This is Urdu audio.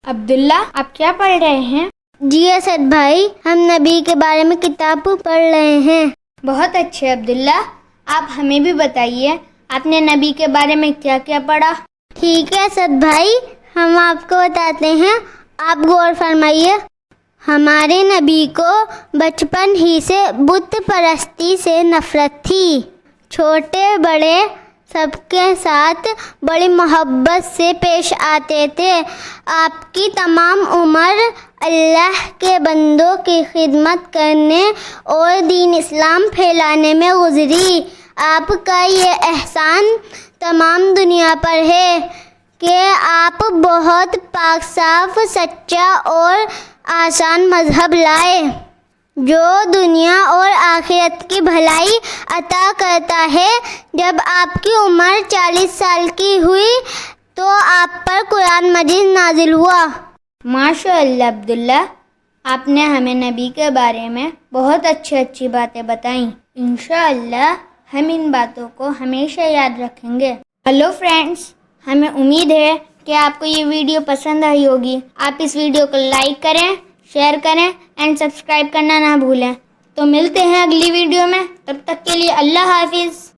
عبداللہ، آپ کیا پڑھ رہے ہیں؟ جی اسد بھائی، ہم نبی کے بارے میں کتاب پڑھ رہے ہیں۔ بہت اچھے عبداللہ، آپ ہمیں بھی بتائیے آپ نے نبی کے بارے میں کیا کیا پڑھا؟ ٹھیک ہے اسد بھائی، ہم آپ کو بتاتے ہیں، آپ غور فرمائیے۔ ہمارے نبی کو بچپن ہی سے بت پرستی سے نفرت تھی۔ چھوٹے بڑے سب کے ساتھ بڑی محبت سے پیش آتے تھے۔ آپ کی تمام عمر اللہ کے بندوں کی خدمت کرنے اور دین اسلام پھیلانے میں گزری۔ آپ کا یہ احسان تمام دنیا پر ہے کہ آپ بہت پاک صاف، سچا اور آسان مذہب لائے، جو دنیا اور آخرت کی بھلائی عطا کرتا ہے۔ جب آپ کی عمر 40 سال کی ہوئی تو آپ پر قرآن مجید نازل ہوا۔ ماشاء اللہ عبداللہ، آپ نے ہمیں نبی کے بارے میں بہت اچھی باتیں بتائیں۔ انشاءاللہ ہم ان باتوں کو ہمیشہ یاد رکھیں گے۔ ہیلو فرینڈز، ہمیں امید ہے کہ آپ کو یہ ویڈیو پسند آئی ہوگی۔ آپ اس ویڈیو کو لائک کریں، شیئر کریں اینڈ سبسکرائب کرنا نہ بھولیں۔ تو ملتے ہیں اگلی ویڈیو میں، تب تک کے لیے اللہ حافظ۔